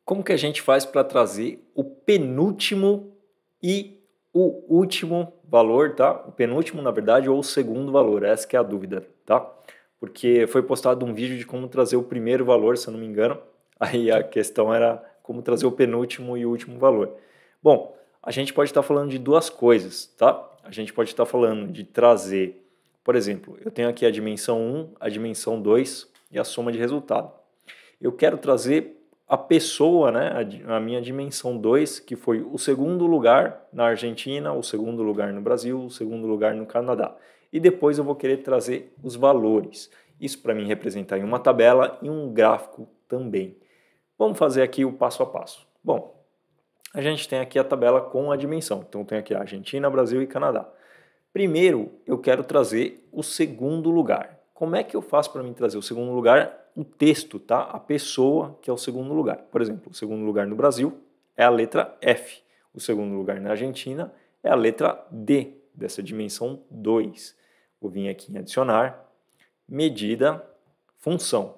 Como que a gente faz para trazer o penúltimo e o último valor, tá? O penúltimo, na verdade, ou o segundo valor, essa que é a dúvida, tá? Porque foi postado um vídeo de como trazer o primeiro valor, se eu não me engano, aí a questão era como trazer o penúltimo e o último valor. Bom, a gente pode estar falando de duas coisas, tá? A gente pode estar falando de trazer, por exemplo, eu tenho aqui a dimensão 1, a dimensão 2 e a soma de resultado. Eu quero trazer a pessoa, né, a minha dimensão 2, que foi o segundo lugar na Argentina, o segundo lugar no Brasil, o segundo lugar no Canadá. E depois eu vou querer trazer os valores. Isso para mim representar em uma tabela e um gráfico também. Vamos fazer aqui o passo a passo. Bom, a gente tem aqui a tabela com a dimensão. Então tem aqui a Argentina, Brasil e Canadá. Primeiro, eu quero trazer o segundo lugar. Como é que eu faço para mim trazer o segundo lugar? O texto, tá? A pessoa que é o segundo lugar. Por exemplo, o segundo lugar no Brasil é a letra F. O segundo lugar na Argentina é a letra D, dessa dimensão 2. Vou vir aqui em adicionar, medida, função.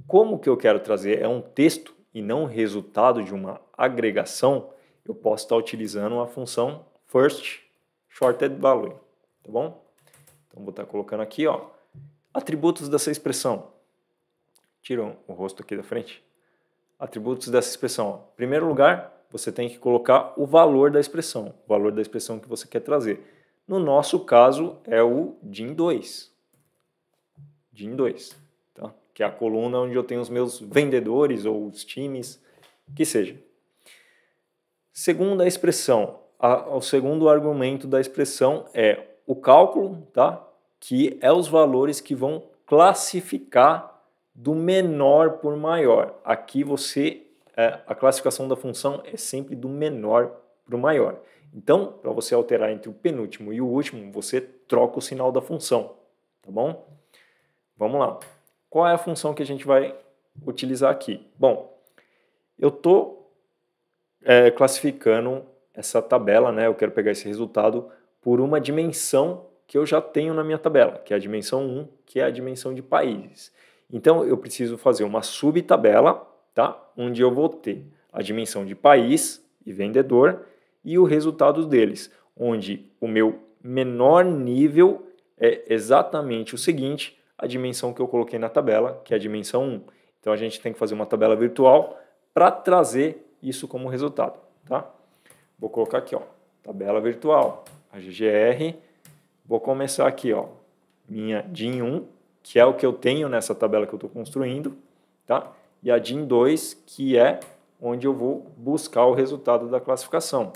Como que eu quero trazer? É um texto e não resultado de uma agregação. Eu posso estar utilizando a função first shorted value, tá bom? Então vou estar colocando aqui, ó, atributos dessa expressão. Tiram o rosto aqui da frente. Atributos dessa expressão. Ó. Em primeiro lugar, você tem que colocar o valor da expressão que você quer trazer. No nosso caso, é o DIN2. DIN2, tá? Que é a coluna onde eu tenho os meus vendedores ou os times, que seja. Segunda expressão, o segundo argumento da expressão é o cálculo, tá? Que é os valores que vão classificar do menor por maior. Aqui a classificação da função é sempre do menor para o maior. Então, para você alterar entre o penúltimo e o último, você troca o sinal da função, tá bom? Vamos lá. Qual é a função que a gente vai utilizar aqui? Bom, eu estou classificando essa tabela, né? Eu quero pegar esse resultado por uma dimensão que eu já tenho na minha tabela, que é a dimensão 1, que é a dimensão de países. Então, eu preciso fazer uma subtabela, tá? Onde eu vou ter a dimensão de país e vendedor e o resultado deles, onde o meu menor nível é exatamente o seguinte, a dimensão que eu coloquei na tabela, que é a dimensão 1. Então, a gente tem que fazer uma tabela virtual para trazer isso como resultado, tá? Vou colocar aqui, ó, tabela virtual, a GGR. Vou começar aqui, ó, minha DIN1, que é o que eu tenho nessa tabela que eu estou construindo, tá? E a DIN2, que é onde eu vou buscar o resultado da classificação.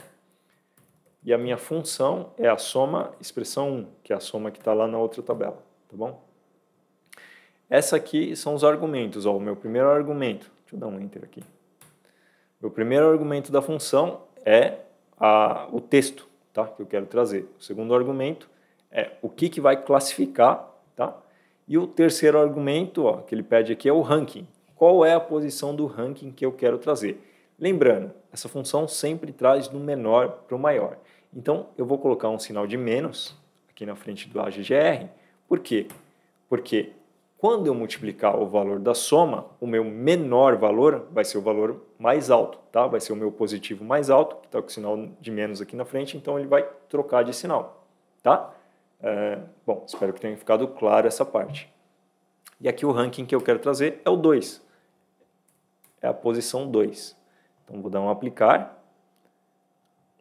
E a minha função é a soma expressão 1, que é a soma que está lá na outra tabela, tá bom? Essa aqui são os argumentos, ó, o meu primeiro argumento. Deixa eu dar um enter aqui. O primeiro argumento da função é o texto, tá? Que eu quero trazer. O segundo argumento é o que vai classificar, tá? E o terceiro argumento, ó, que ele pede aqui é o ranking. Qual é a posição do ranking que eu quero trazer? Lembrando, essa função sempre traz do menor para o maior. Então, eu vou colocar um sinal de menos aqui na frente do AGGR. Por quê? Porque quando eu multiplicar o valor da soma, o meu menor valor vai ser o valor mais alto, tá? Vai ser o meu positivo mais alto, que está com o sinal de menos aqui na frente, então ele vai trocar de sinal, tá? Bom, espero que tenha ficado claro essa parte. E aqui o ranking que eu quero trazer é o 2. É a posição 2. Então vou dar um aplicar.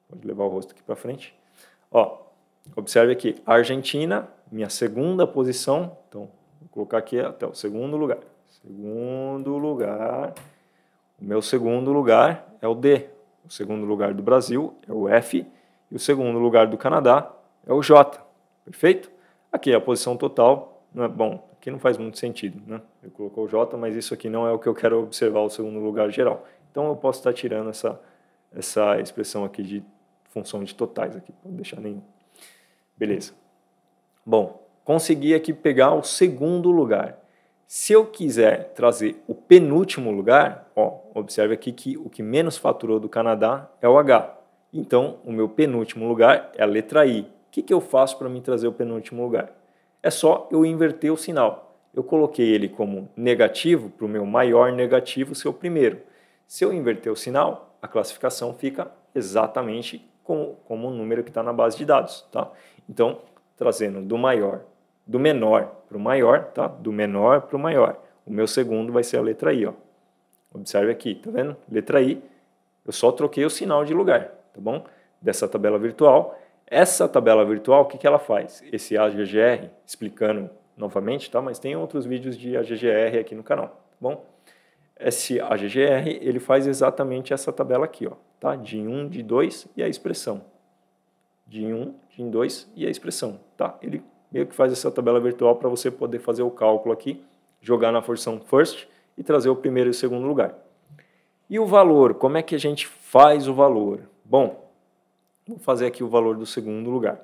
Pode levar o rosto aqui para frente. Ó, observe aqui, a Argentina, minha segunda posição. Então, vou colocar aqui até o segundo lugar. Segundo lugar. O meu segundo lugar é o D. O segundo lugar do Brasil é o F. E o segundo lugar do Canadá é o J. Perfeito? Aqui a posição total, não é bom, aqui não faz muito sentido, né? Eu colocou o J, mas isso aqui não é o que eu quero observar o segundo lugar geral. Então eu posso estar tirando essa expressão aqui de função de totais aqui, não deixar nenhum. Beleza. Bom, consegui aqui pegar o segundo lugar. Se eu quiser trazer o penúltimo lugar, ó, observe aqui que o que menos faturou do Canadá é o H. Então, o meu penúltimo lugar é a letra I. O que eu faço para me trazer o penúltimo lugar? É só eu inverter o sinal. Eu coloquei ele como negativo para o meu maior negativo ser o primeiro. Se eu inverter o sinal, a classificação fica exatamente como o número que está na base de dados, tá? Então, trazendo do menor para o maior, tá? Do menor para o maior. O meu segundo vai ser a letra I, ó. Observe aqui, tá vendo? Letra I, eu só troquei o sinal de lugar, tá bom? Dessa tabela virtual. Essa tabela virtual, o que ela faz? Esse AGGR, explicando novamente, tá? Mas tem outros vídeos de AGGR aqui no canal, tá bom? Esse AGGR, ele faz exatamente essa tabela aqui, ó, tá? DIN1, DIN2 e a expressão. DIN1, DIN2 e a expressão, tá? Ele meio que faz essa tabela virtual para você poder fazer o cálculo aqui, jogar na função first e trazer o primeiro e o segundo lugar. E o valor, como é que a gente faz o valor? Bom, vou fazer aqui o valor do segundo lugar.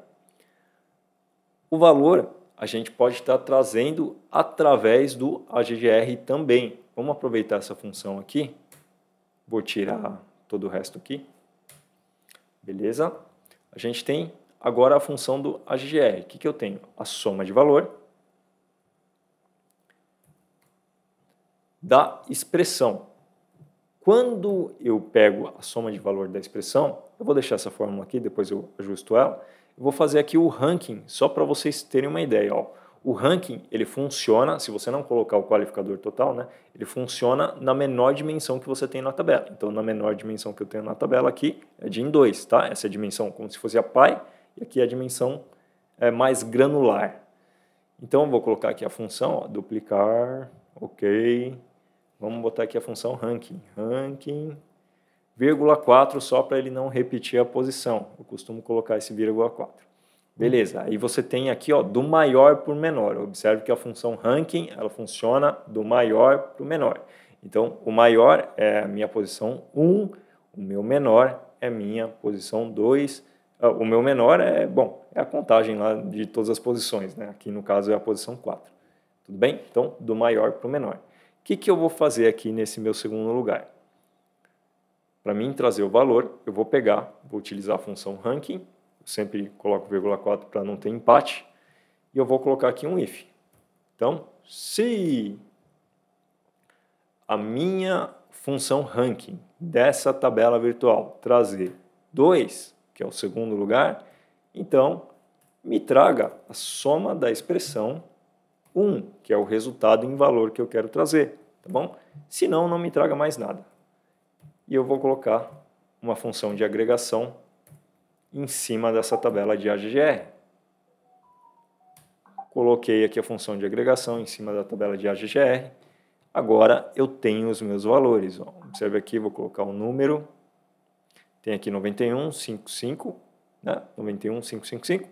O valor a gente pode estar trazendo através do AGGR também. Vamos aproveitar essa função aqui. Vou tirar todo o resto aqui. Beleza? A gente tem agora a função do AGGR. O que eu tenho? A soma de valor da expressão. Quando eu pego a soma de valor da expressão, eu vou deixar essa fórmula aqui, depois eu ajusto ela. Eu vou fazer aqui o ranking, só para vocês terem uma ideia. Ó. O ranking, ele funciona, se você não colocar o qualificador total, né, ele funciona na menor dimensão que você tem na tabela. Então, na menor dimensão que eu tenho na tabela aqui é DIN 2, tá? Essa é a dimensão como se fosse a pi, e aqui é a dimensão mais granular. Então, eu vou colocar aqui a função, ó, duplicar, ok. Vamos botar aqui a função ranking. Ranking, vírgula 4, só para ele não repetir a posição. Eu costumo colocar esse vírgula 4. Beleza, aí você tem aqui ó, do maior para o menor. Observe que a função ranking ela funciona do maior para o menor. Então, o maior é a minha posição 1, o meu menor é a minha posição 2. O meu menor é a contagem lá de todas as posições, né? Aqui no caso é a posição 4. Tudo bem? Então, do maior para o menor. O que eu vou fazer aqui nesse meu segundo lugar? Para mim trazer o valor, eu vou utilizar a função ranking, eu sempre coloco vírgula 4 para não ter empate, e eu vou colocar aqui um if. Então, se a minha função ranking dessa tabela virtual trazer 2, que é o segundo lugar, então me traga a soma da expressão 1, que é o resultado em valor que eu quero trazer, tá bom? Se não, não me traga mais nada. E eu vou colocar uma função de agregação em cima dessa tabela de AGGR. Coloquei aqui a função de agregação em cima da tabela de AGGR. Agora eu tenho os meus valores. Ó. Observe aqui, vou colocar o número. Tem aqui 91,55, né? 91,555.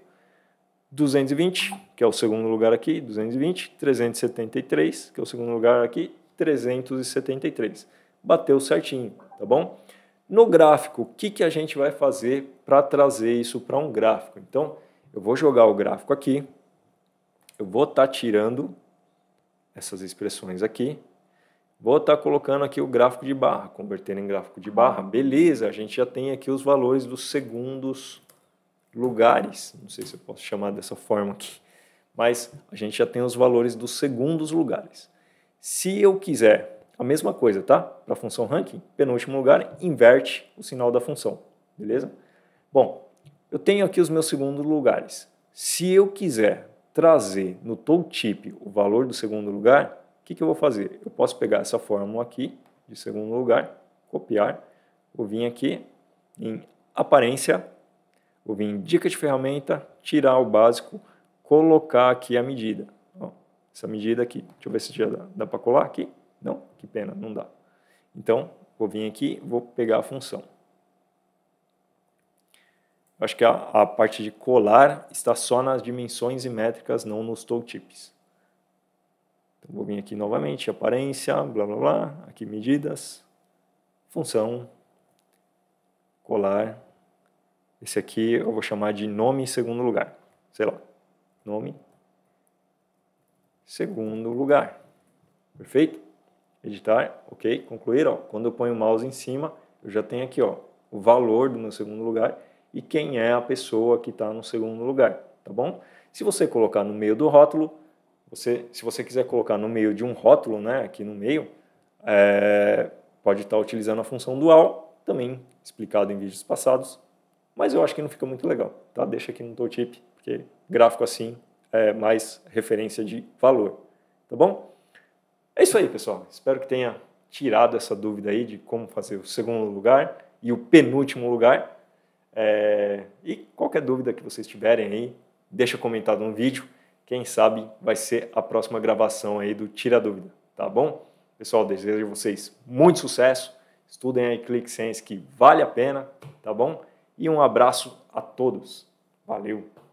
220, que é o segundo lugar aqui, 220, 373, que é o segundo lugar aqui, 373. Bateu certinho, tá bom? No gráfico, o que a gente vai fazer para trazer isso para um gráfico? Então, eu vou jogar o gráfico aqui, eu vou estar tirando essas expressões aqui, vou estar colocando aqui o gráfico de barra, convertendo em gráfico de barra, beleza, a gente já tem aqui os valores dos segundos lugares, não sei se eu posso chamar dessa forma aqui, mas a gente já tem os valores dos segundos lugares. Se eu quiser a mesma coisa, tá? Para a função ranking, penúltimo lugar, inverte o sinal da função, beleza? Bom, eu tenho aqui os meus segundos lugares. Se eu quiser trazer no tooltip o valor do segundo lugar, o que eu vou fazer? Eu posso pegar essa fórmula aqui, de segundo lugar, copiar, vou vir aqui em aparência, vou vir em dica de ferramenta, tirar o básico, colocar aqui a medida. Ó, essa medida aqui, deixa eu ver se já dá para colar aqui. Não? Que pena, não dá. Então, vou vir aqui, vou pegar a função. Eu acho que a parte de colar está só nas dimensões e métricas, não nos tooltips. Então, vou vir aqui novamente, aparência, blá blá blá, aqui medidas, função, colar. Esse aqui eu vou chamar de nome em segundo lugar. Sei lá, nome, segundo lugar. Perfeito? Editar, ok, concluir. Ó. Quando eu ponho o mouse em cima, eu já tenho aqui ó, o valor do meu segundo lugar e quem é a pessoa que está no segundo lugar, tá bom? Se você colocar no meio do rótulo, se você quiser colocar no meio de um rótulo, né, aqui no meio, pode estar utilizando a função dual, também explicado em vídeos passados, mas eu acho que não fica muito legal, tá? Deixa aqui no tooltip, porque gráfico assim é mais referência de valor, tá bom? É isso aí, pessoal. Espero que tenha tirado essa dúvida aí de como fazer o segundo lugar e o penúltimo lugar. E qualquer dúvida que vocês tiverem aí, deixa comentado no vídeo. Quem sabe vai ser a próxima gravação aí do Tira Dúvida, tá bom? Pessoal, desejo a vocês muito sucesso. Estudem aí ClickSense que vale a pena, tá bom? E um abraço a todos. Valeu!